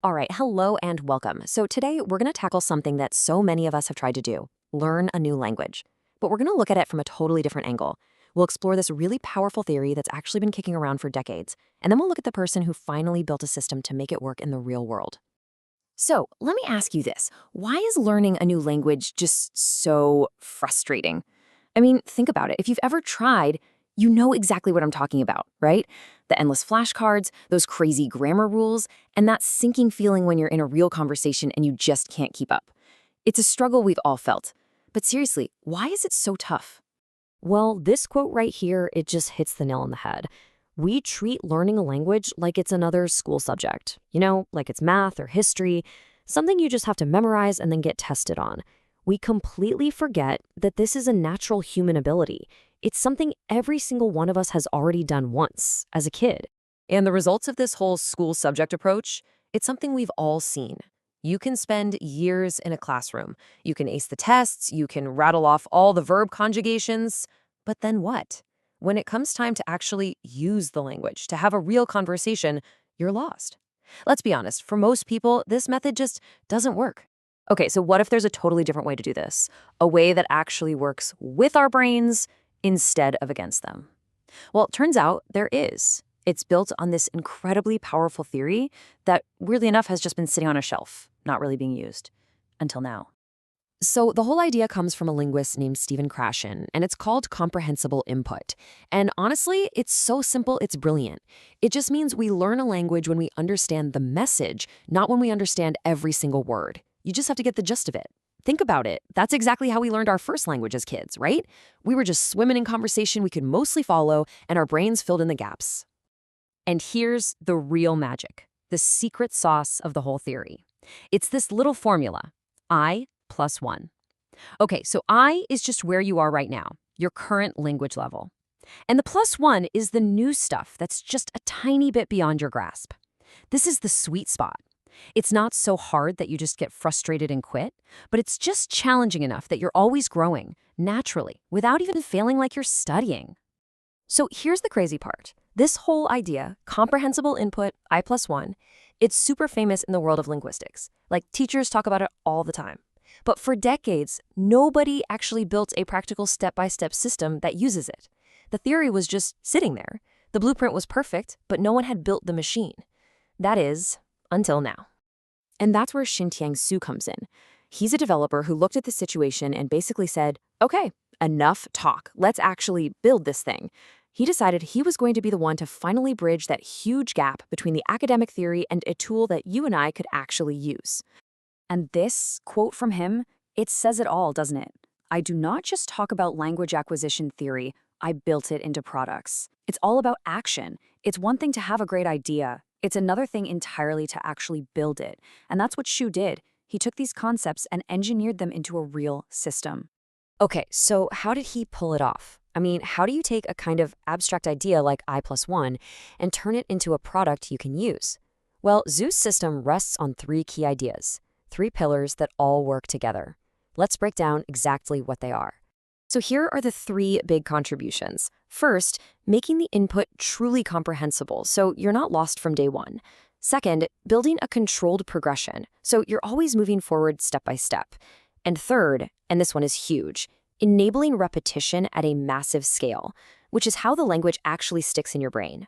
All right, hello and welcome. So today we're going to tackle something that so many of us have tried to do, learn a new language. But we're going to look at it from a totally different angle. We'll explore this really powerful theory that's actually been kicking around for decades, and then we'll look at the person who finally built a system to make it work in the real world. So let me ask you this. Why is learning a new language just so frustrating? I mean, think about it. If you've ever tried, you know exactly what I'm talking about, right? The endless flashcards, those crazy grammar rules, and that sinking feeling when you're in a real conversation and you just can't keep up. It's a struggle we've all felt. But seriously, why is it so tough? Well, this quote right here, it just hits the nail on the head. We treat learning a language like it's another school subject, like it's math or history, something you just have to memorize and then get tested on. We completely forget that this is a natural human ability. It's something every single one of us has already done once, as a kid. And the results of this whole school subject approach, it's something we've all seen. You can spend years in a classroom. You can ace the tests, you can rattle off all the verb conjugations, but then what? When it comes time to actually use the language, to have a real conversation, you're lost. Let's be honest, for most people, this method just doesn't work. Okay, so what if there's a totally different way to do this? A way that actually works with our brains instead of against them? Well, it turns out there is. It's built on this incredibly powerful theory that, weirdly enough, has just been sitting on a shelf, not really being used until now. So the whole idea comes from a linguist named Stephen Krashen, and it's called comprehensible input. And honestly, it's so simple, it's brilliant. It just means we learn a language when we understand the message, not when we understand every single word. You just have to get the gist of it. Think about it. That's exactly how we learned our first language as kids, right? We were just swimming in conversation we could mostly follow, and our brains filled in the gaps. And here's the real magic, the secret sauce of the whole theory. It's this little formula, I+1. Okay, so I is just where you are right now, your current language level. And the +1 is the new stuff that's just a tiny bit beyond your grasp. This is the sweet spot. It's not so hard that you just get frustrated and quit, but it's just challenging enough that you're always growing, naturally, without even feeling like you're studying. So here's the crazy part. This whole idea, comprehensible input, I+1, it's super famous in the world of linguistics. Like, teachers talk about it all the time. But for decades, nobody actually built a practical step-by-step system that uses it. The theory was just sitting there. The blueprint was perfect, but no one had built the machine. That is, until now. And that's where Xintiang Su comes in. He's a developer who looked at the situation and basically said, okay, enough talk. Let's actually build this thing. He decided he was going to be the one to finally bridge that huge gap between the academic theory and a tool that you and I could actually use. And this quote from him, it says it all, doesn't it? I do not just talk about language acquisition theory, I built it into products. It's all about action. It's one thing to have a great idea. It's another thing entirely to actually build it. And that's what Xu did. He took these concepts and engineered them into a real system. Okay, so how did he pull it off? I mean, how do you take a kind of abstract idea like I+1 and turn it into a product you can use? Well, Xu's system rests on three key ideas, three pillars that all work together. Let's break down exactly what they are. So here are the three big contributions. First, making the input truly comprehensible, so you're not lost from day one. Second, building a controlled progression, so you're always moving forward step by step. And third, and this one is huge, enabling repetition at a massive scale, which is how the language actually sticks in your brain.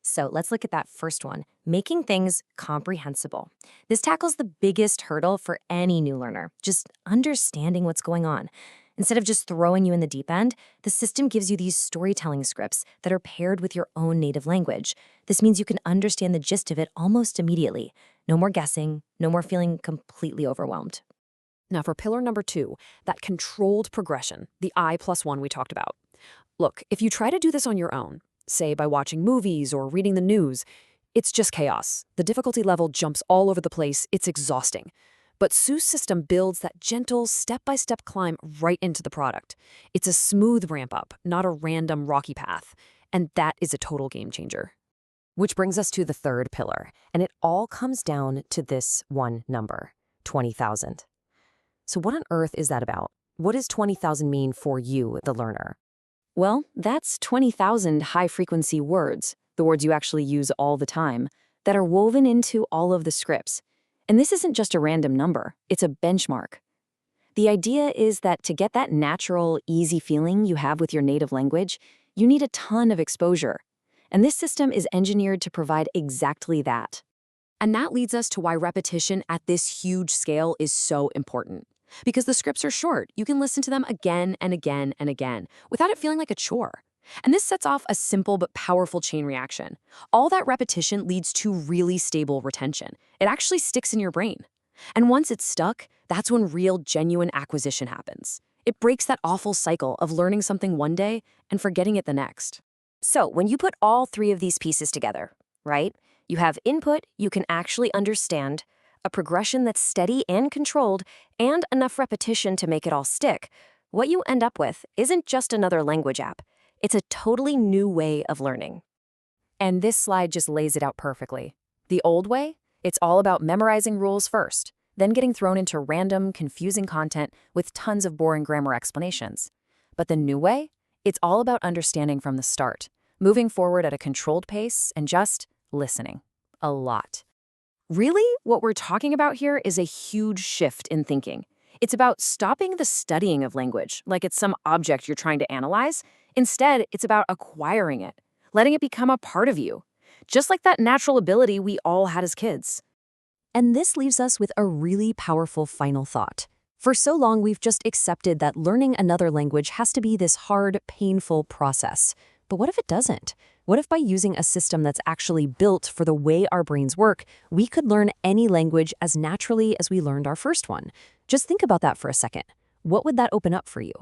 So let's look at that first one, making things comprehensible. This tackles the biggest hurdle for any new learner, just understanding what's going on. Instead of just throwing you in the deep end, the system gives you these storytelling scripts that are paired with your own native language. This means you can understand the gist of it almost immediately. No more guessing, no more feeling completely overwhelmed. Now for pillar number 2, that controlled progression, the I+1 we talked about. Look, if you try to do this on your own, say by watching movies or reading the news, it's just chaos. The difficulty level jumps all over the place, it's exhausting. But Xu's system builds that gentle, step-by-step climb right into the product. It's a smooth ramp-up, not a random rocky path. And that is a total game changer. Which brings us to the third pillar, and it all comes down to this one number, 20,000. So what on earth is that about? What does 20,000 mean for you, the learner? Well, that's 20,000 high-frequency words, the words you actually use all the time. that are woven into all of the scripts. And this isn't just a random number, it's a benchmark. The idea is that to get that natural, easy feeling you have with your native language, you need a ton of exposure. And this system is engineered to provide exactly that. And that leads us to why repetition at this huge scale is so important. Because the scripts are short, you can listen to them again and again and again without it feeling like a chore. And this sets off a simple but powerful chain reaction. All that repetition leads to really stable retention. It actually sticks in your brain. And once it's stuck, that's when real, genuine acquisition happens. It breaks that awful cycle of learning something one day and forgetting it the next. So when you put all three of these pieces together, right? You have input you can actually understand, a progression that's steady and controlled, and enough repetition to make it all stick. What you end up with isn't just another language app. It's a totally new way of learning. And this slide just lays it out perfectly. The old way? It's all about memorizing rules first, then getting thrown into random, confusing content with tons of boring grammar explanations. But the new way? It's all about understanding from the start, moving forward at a controlled pace and just listening. A lot. Really, what we're talking about here is a huge shift in thinking. It's about stopping the studying of language like it's some object you're trying to analyze. Instead, it's about acquiring it, letting it become a part of you, just like that natural ability we all had as kids. And this leaves us with a really powerful final thought. For so long, we've just accepted that learning another language has to be this hard, painful process. But what if it doesn't? What if by using a system that's actually built for the way our brains work, we could learn any language as naturally as we learned our first one? Just think about that for a second. What would that open up for you?